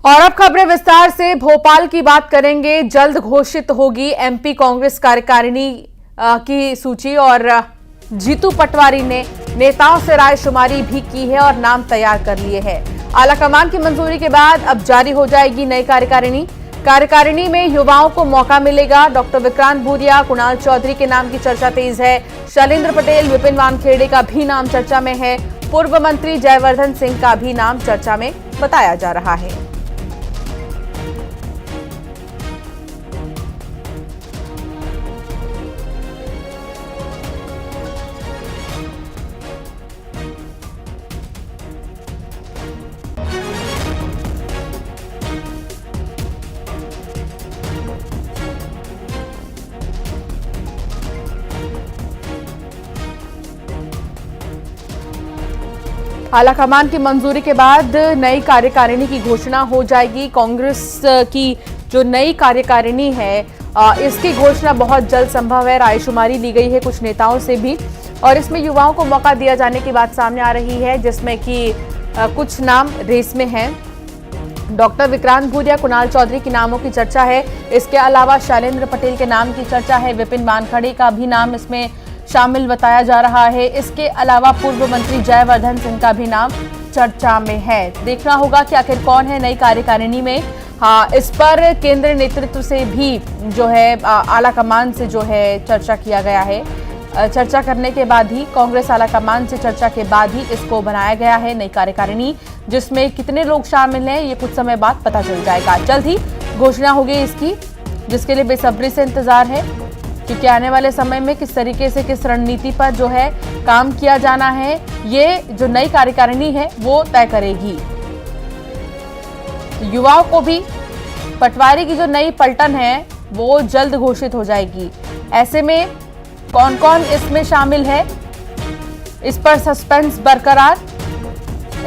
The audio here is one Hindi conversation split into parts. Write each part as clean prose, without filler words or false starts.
और अब खबरें विस्तार से। भोपाल की बात करेंगे। जल्द घोषित होगी एमपी कांग्रेस कार्यकारिणी की सूची और जीतू पटवारी ने नेताओं से रायशुमारी भी की है और नाम तैयार कर लिए हैं। आलाकमान की मंजूरी के बाद अब जारी हो जाएगी नई कार्यकारिणी में युवाओं को मौका मिलेगा। डॉक्टर विक्रांत भूरिया, कुणाल चौधरी के नाम की चर्चा तेज है। शैलेंद्र पटेल, विपिन वानखेड़े का भी नाम चर्चा में है। पूर्व मंत्री जयवर्धन सिंह का भी नाम चर्चा में बताया जा रहा है। आलाकमान की मंजूरी के बाद नई कार्यकारिणी की घोषणा हो जाएगी। कांग्रेस की जो नई कार्यकारिणी है इसकी घोषणा बहुत जल्द संभव है। रायशुमारी ली गई है कुछ नेताओं से भी और इसमें युवाओं को मौका दिया जाने की बात सामने आ रही है, जिसमें कि कुछ नाम रेस में हैं। डॉक्टर विक्रांत भूरिया, कुणाल चौधरी के नामों की चर्चा है। इसके अलावा शैलेंद्र पटेल के नाम की चर्चा है। विपिन वानखेड़े का भी नाम इसमें शामिल बताया जा रहा है। इसके अलावा पूर्व मंत्री जयवर्धन सिंह का भी नाम चर्चा में है। देखना होगा कि आखिर कौन है नई कार्यकारिणी में। हाँ, इस पर केंद्रीय नेतृत्व से भी जो है आलाकमान से जो है चर्चा किया गया है। चर्चा करने के बाद ही कांग्रेस आलाकमान से चर्चा के बाद ही इसको बनाया गया है नई कार्यकारिणी, जिसमें कितने लोग शामिल हैं ये कुछ समय बाद पता चल जाएगा। जल्द ही घोषणा होगी इसकी, जिसके लिए बेसब्री से इंतजार है, क्योंकि आने वाले समय में किस तरीके से किस रणनीति पर जो है काम किया जाना है ये जो नई कार्यकारिणी है वो तय करेगी। युवाओं को भी पटवारी की जो नई पलटन है वो जल्द घोषित हो जाएगी। ऐसे में कौन कौन इसमें शामिल है इस पर सस्पेंस बरकरार।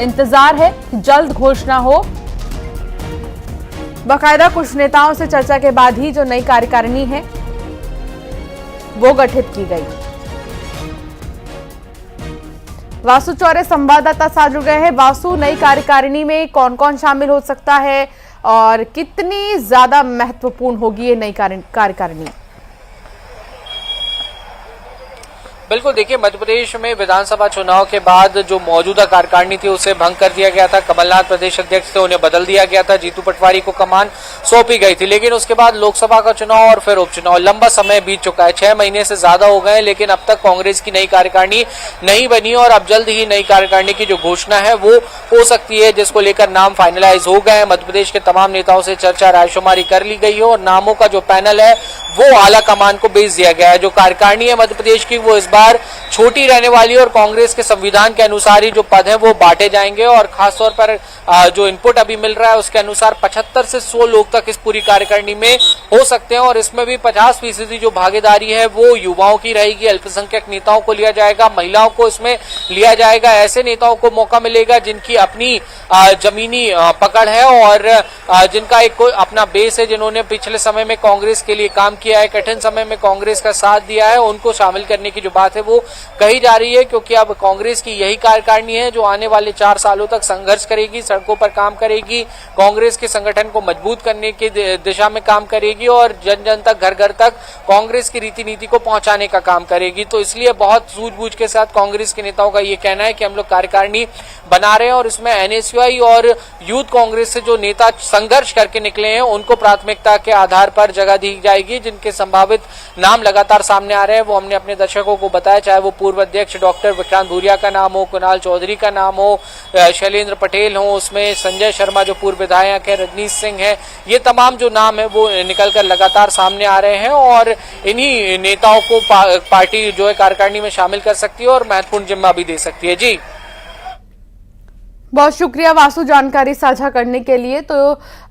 इंतजार है कि जल्द घोषणा हो। बाकायदा कुछ नेताओं से चर्चा के बाद ही जो नई कार्यकारिणी है वो गठित की गई। वासु चौरे संवाददाता साथ जुड़ गए हैं। वासु, नई कार्यकारिणी में कौन कौन शामिल हो सकता है और कितनी ज्यादा महत्वपूर्ण होगी ये नई कार्यकारिणी? बिल्कुल, देखिए मध्य प्रदेश में विधानसभा चुनाव के बाद जो मौजूदा कार्यकारिणी थी उसे भंग कर दिया गया था। कमलनाथ प्रदेश अध्यक्ष थे, उन्हें बदल दिया गया था। जीतू पटवारी को कमान सौंपी गई थी, लेकिन उसके बाद लोकसभा का चुनाव और फिर उपचुनाव, लंबा समय बीत चुका है। 6 महीने से ज्यादा हो गए, लेकिन अब तक कांग्रेस की नई कार्यकारिणी नहीं बनी और अब जल्द ही नई कार्यकारिणी की जो घोषणा है वो हो सकती है, जिसको लेकर नाम फाइनलाइज हो गए। मध्य प्रदेश के तमाम नेताओं से चर्चा रायशुमारी कर ली गई है और नामों का जो पैनल है वो आलाकमान को भेज दिया गया है। जो कार्यकारिणी है मध्य प्रदेश की वो इस बार छोटी रहने वाली है और कांग्रेस के संविधान के अनुसार ही जो पद है वो बांटे जाएंगे और खासतौर पर जो इनपुट अभी मिल रहा है उसके अनुसार 75 से 100 लोग तक इस पूरी कार्यकारिणी में हो सकते हैं और इसमें भी 50% जो भागीदारी है वो युवाओं की रहेगी। अल्पसंख्यक नेताओं को लिया जाएगा, महिलाओं को इसमें लिया जाएगा। ऐसे नेताओं को मौका मिलेगा जिनकी अपनी जमीनी पकड़ है और जिनका एक अपना बेस है, जिन्होंने पिछले समय में कांग्रेस के लिए काम किया है, कठिन समय में कांग्रेस का साथ दिया है, उनको शामिल करने की जो बात है वो कही जा रही है। क्योंकि अब कांग्रेस की यही कार्यकारिणी है जो आने वाले 4 सालों तक संघर्ष करेगी, सड़कों पर काम करेगी, कांग्रेस के संगठन को मजबूत करने की दिशा में काम करेगी और जन जन तक, घर घर तक कांग्रेस की रीति नीति को पहुंचाने का काम करेगी। तो इसलिए बहुत सूझबूझ के साथ कांग्रेस के नेताओं का ये कहना है कि हम लोग कार्यकारिणी बना रहे हैं और इसमें एनएसयूआई और यूथ कांग्रेस से जो नेता संघर्ष करके निकले हैं उनको प्राथमिकता के आधार पर जगह दी जाएगी। जिनके संभावित नाम लगातार सामने आ रहे हैं वो हमने अपने दर्शकों को बताया, चाहे वो पूर्व अध्यक्ष डॉक्टर विक्रांत भूरिया का नाम हो, कुणाल चौधरी का नाम हो, शैलेंद्र पटेल हो, उसमें संजय शर्मा जो पूर्व विधायक है, रजनीश सिंह है, ये तमाम जो नाम है वो निकलकर लगातार सामने आ रहे हैं और इन्हीं नेताओं को पार्टी जो है कार्यकारिणी में शामिल कर सकती है और महत्वपूर्ण जिम्मा भी दे सकती है। जी बहुत शुक्रिया वासु जानकारी साझा करने के लिए। तो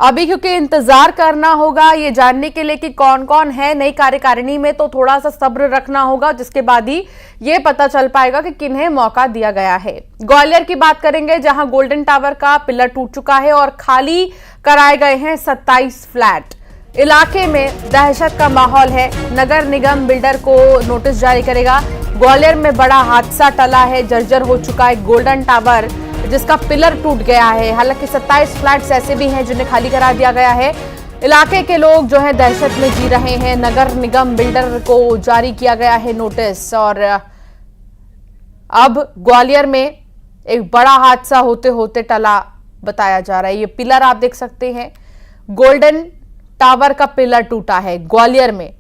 अभी क्योंकि इंतजार करना होगा ये जानने के लिए कि कौन कौन है नई कार्यकारिणी में, तो थोड़ा सा सब्र रखना होगा, जिसके बाद ही ये पता चल पाएगा कि किन्हें मौका दिया गया है। ग्वालियर की बात करेंगे, जहां गोल्डन टावर का पिलर टूट चुका है और खाली कराए गए हैं 27 फ्लैट। इलाके में दहशत का माहौल है। नगर निगम बिल्डर को नोटिस जारी करेगा। ग्वालियर में बड़ा हादसा टला है, जर्जर हो चुका है गोल्डन टावर। जिसका पिलर टूट गया है। हालांकि 27 फ्लैट्स ऐसे भी हैं जिन्हें खाली करा दिया गया है। इलाके के लोग जो है दहशत में जी रहे हैं। नगर निगम बिल्डर को जारी किया गया है नोटिस। और अब ग्वालियर में एक बड़ा हादसा होते होते टला बताया जा रहा है। ये पिलर आप देख सकते हैं, गोल्डन टावर का पिलर टूटा है ग्वालियर में,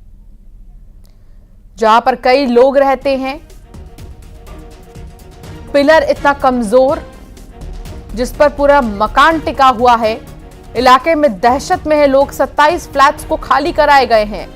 जहां पर कई लोग रहते हैं। पिलर इतना कमजोर जिस पर पूरा मकान टिका हुआ है। इलाके में दहशत में है लोग। 27 फ्लैट्स को खाली कराए गए हैं।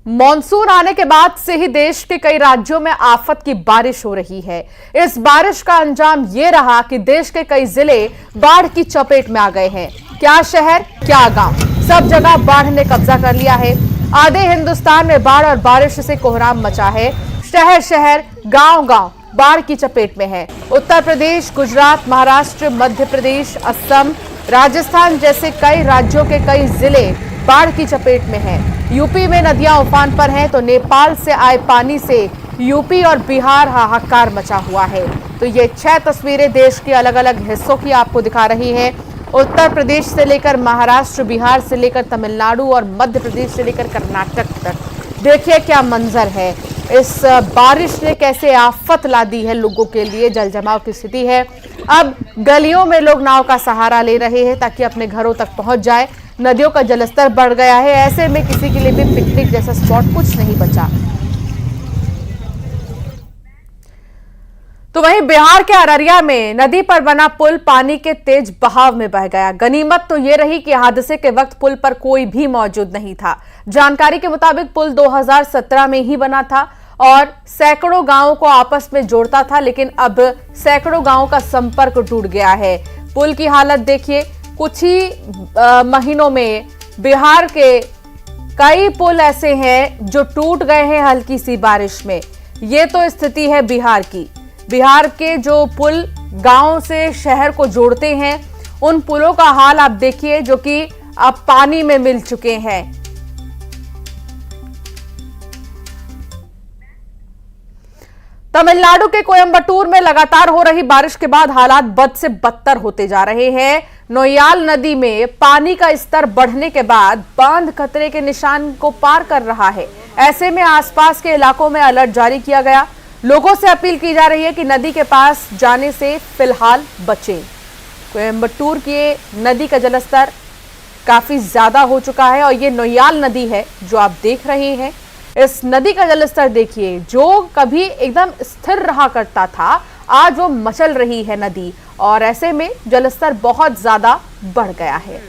मॉनसून आने के बाद से ही देश के कई राज्यों में आफत की बारिश हो रही है। इस बारिश का अंजाम यह रहा कि देश के कई जिले बाढ़ की चपेट में आ गए हैं। क्या शहर, क्या गांव, सब जगह बाढ़ ने कब्जा कर लिया है। आधे हिंदुस्तान में बाढ़ और बारिश से कोहराम मचा है। शहर शहर, गांव गांव बाढ़ की चपेट में है। उत्तर प्रदेश, गुजरात, महाराष्ट्र, मध्य प्रदेश, असम, राजस्थान जैसे कई राज्यों के कई जिले बाढ़ की चपेट में हैं। यूपी में नदियां उफान पर हैं तो नेपाल से आए पानी से यूपी और बिहार हाहाकार मचा हुआ है। तो ये 6 तस्वीरें देश के अलग अलग हिस्सों की आपको दिखा रही हैं। उत्तर प्रदेश से लेकर महाराष्ट्र, बिहार से लेकर तमिलनाडु और मध्य प्रदेश से लेकर कर्नाटक तक। देखिए क्या मंजर है। इस बारिश ने कैसे आफत ला दी है लोगों के लिए। जल जमाव की स्थिति है। अब गलियों में लोग नाव का सहारा ले रहे हैं ताकि अपने घरों तक पहुंच जाए। नदियों का जलस्तर बढ़ गया है। ऐसे में किसी के लिए भी पिकनिक जैसा स्पॉट कुछ नहीं बचा। तो वहीं बिहार के अररिया में नदी पर बना पुल पानी के तेज बहाव में बह गया। गनीमत तो ये रही कि हादसे के वक्त पुल पर कोई भी मौजूद नहीं था। जानकारी के मुताबिक पुल 2017 में ही बना था और सैकड़ों गांवों को आपस में जोड़ता था, लेकिन अब सैकड़ों गांवों का संपर्क टूट गया है। पुल की हालत देखिए। कुछ ही महीनों में बिहार के कई पुल ऐसे हैं जो टूट गए हैं हल्की सी बारिश में। ये तो स्थिति है बिहार की। बिहार के जो पुल गांव से शहर को जोड़ते हैं, उन पुलों का हाल आप देखिए जो कि अब पानी में मिल चुके हैं। तमिलनाडु के कोयंबटूर में लगातार हो रही बारिश के बाद हालात बद से बदतर होते जा रहे हैं। नोयाल नदी में पानी का स्तर बढ़ने के बाद बांध खतरे के निशान को पार कर रहा है। ऐसे में आसपास के इलाकों में अलर्ट जारी किया गया। लोगों से अपील की जा रही है कि नदी के पास जाने से फिलहाल बचें। कोयंबटूर की नदी का जलस्तर काफी ज्यादा हो चुका है और ये नोयाल नदी है जो आप देख रहे हैं। इस नदी का जलस्तर देखिए, जो कभी एकदम स्थिर रहा करता था, आज वो मचल रही है नदी और ऐसे में जलस्तर बहुत ज्यादा बढ़ गया है।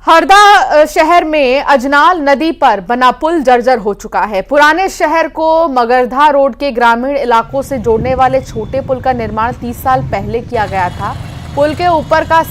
हरदा शहर में अजनाल नदी पर बना पुल जर्जर हो चुका है। पुराने शहर को मगरधा रोड के ग्रामीण इलाकों से जोड़ने वाले छोटे पुल का निर्माण 30 साल पहले किया गया था। पुल के ऊपर का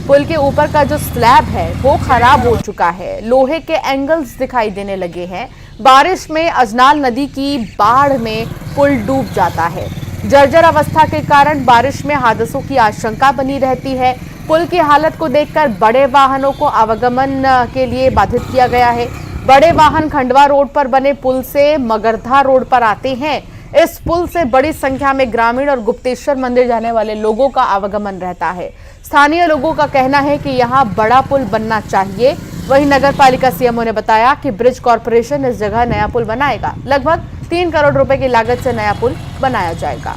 पुल के ऊपर का जो स्लैब है वो खराब हो चुका है। लोहे के एंगल्स दिखाई देने लगे हैं। बारिश में अजनाल नदी की बाढ़ में पुल डूब जाता है। जर्जर अवस्था के कारण बारिश में हादसों की आशंका बनी रहती है। पुल की हालत को देखकर बड़े वाहनों को आवागमन के लिए बाधित किया गया है। बड़े वाहन खंडवा रोड पर बने पुल से मगरधा रोड पर आते हैं। इस पुल से बड़ी संख्या में ग्रामीण और गुप्तेश्वर मंदिर जाने वाले लोगों का आवागमन रहता है। स्थानीय लोगों का कहना है कि यहाँ बड़ा पुल बनना चाहिए। वहीं नगर पालिका सीएमओ ने बताया कि ब्रिज कॉर्पोरेशन इस जगह नया पुल बनाएगा। लगभग 3 करोड़ रुपए की लागत से नया पुल बनाया जाएगा।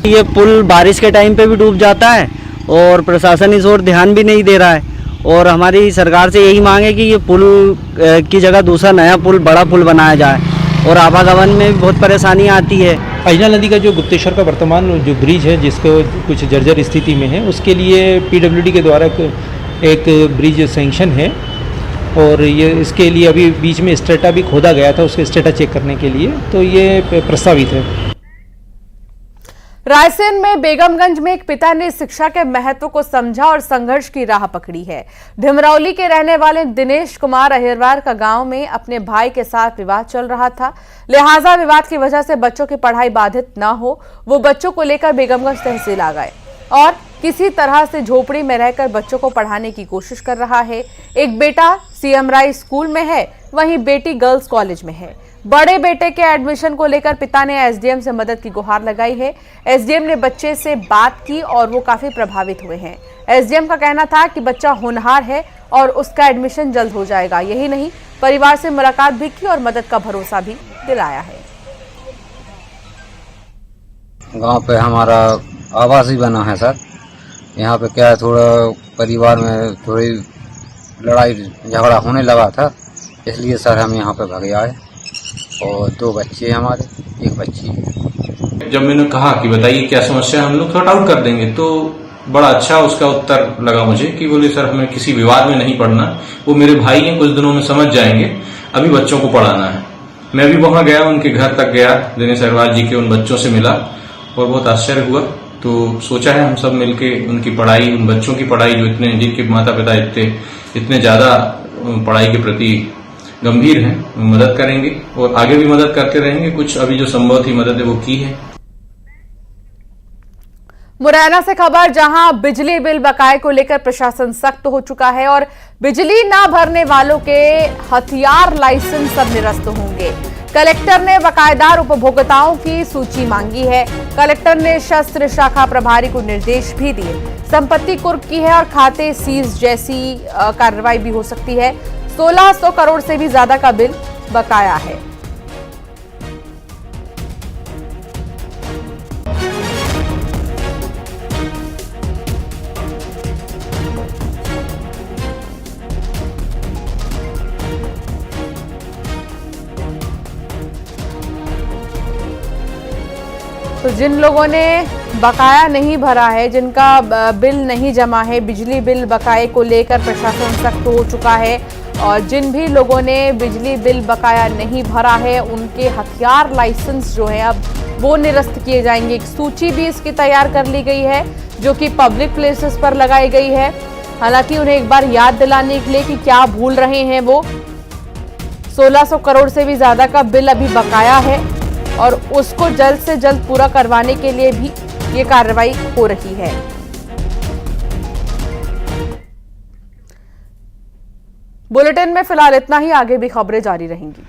ये पुल बारिश के टाइम पे भी डूब जाता है और प्रशासन इस ओर ध्यान भी नहीं दे रहा है और हमारी सरकार से यही मांग है कि ये पुल की जगह दूसरा नया पुल, बड़ा पुल बनाया जाए और आवागमन में भी बहुत परेशानी आती है। अजनाल नदी का जो गुप्तेश्वर का वर्तमान जो ब्रिज है जिसको कुछ जर्जर स्थिति में है, उसके लिए पीडब्ल्यूडी के द्वारा एक ब्रिज सैंक्शन है और ये इसके लिए अभी बीच में स्टेटा भी खोदा गया था, उसके स्टेटा चेक करने के लिए, तो ये प्रस्तावित है। रायसेन में बेगमगंज में एक पिता ने शिक्षा के महत्व को समझा और संघर्ष की राह पकड़ी है। ढिमरौली के रहने वाले दिनेश कुमार अहिरवार का गांव में अपने भाई के साथ विवाद चल रहा था, लिहाजा विवाद की वजह से बच्चों की पढ़ाई बाधित न हो, वो बच्चों को लेकर बेगमगंज तहसील आ गए और किसी तरह से झोपड़ी में रहकर बच्चों को पढ़ाने की कोशिश कर रहा है। एक बेटा सीएम राय स्कूल में है, वहीं बेटी गर्ल्स कॉलेज में है। बड़े बेटे के एडमिशन को लेकर पिता ने एसडीएम से मदद की गुहार लगाई है। एसडीएम ने बच्चे से बात की और वो काफी प्रभावित हुए हैं। एसडीएम का कहना था कि बच्चा होनहार है और उसका एडमिशन जल्द हो जाएगा। यही नहीं, परिवार से मुलाकात भी की और मदद का भरोसा भी दिलाया है। गांव पे हमारा आवास ही बना है सर। यहाँ पे क्या है, थोड़ा परिवार में थोड़ी लड़ाई झगड़ा होने लगा था, इसलिए सर हम यहाँ पे भाग आए और 2 बच्चे हमारे, 1 बच्ची है। जब मैंने कहा कि बताइए क्या समस्या है, हम लोग सॉर्ट आउट कर देंगे, तो बड़ा अच्छा उसका उत्तर लगा मुझे कि बोले सर हमें किसी विवाद में नहीं पड़ना, वो मेरे भाई हैं, कुछ दिनों में समझ जाएंगे, अभी बच्चों को पढ़ाना है। मैं भी वहां गया, उनके घर तक गया, दिनेश अहिरवार जी के उन बच्चों से मिला और बहुत आश्चर्य हुआ। तो सोचा है हम सब मिलके उनकी पढ़ाई, उन बच्चों की पढ़ाई जो जिनके माता पिता इतने ज्यादा पढ़ाई के प्रति गंभीर हैं, मदद करेंगे और आगे भी मदद करते रहेंगे। कुछ अभी जो संभव थी मदद है वो की है। मुरैना से खबर, जहां बिजली बिल बकाये को लेकर प्रशासन सख्त हो चुका है और बिजली ना भरने वालों के हथियार लाइसेंस अब निरस्त होंगे। कलेक्टर ने बकायेदार उपभोक्ताओं की सूची मांगी है। कलेक्टर ने शस्त्र शाखा प्रभारी को निर्देश भी दिए। संपत्ति कुर्क की है और खाते सीज जैसी कार्रवाई भी हो सकती है। 1600 करोड़ से भी ज्यादा का बिल बकाया है। तो जिन लोगों ने बकाया नहीं भरा है, जिनका बिल नहीं जमा है, बिजली बिल बकाये को लेकर प्रशासन सख्त हो चुका है और जिन भी लोगों ने बिजली बिल बकाया नहीं भरा है उनके हथियार लाइसेंस जो है अब वो निरस्त किए जाएंगे। एक सूची भी इसकी तैयार कर ली गई है जो कि पब्लिक प्लेसेस पर लगाई गई है। हालांकि उन्हें एक बार याद दिलाने के लिए कि क्या भूल रहे हैं वो। 1600 करोड़ से भी ज्यादा का बिल अभी बकाया है और उसको जल्द से जल्द पूरा करवाने के लिए भी ये कार्रवाई हो रही है। बुलेटिन में फिलहाल इतना ही, आगे भी खबरें जारी रहेंगी।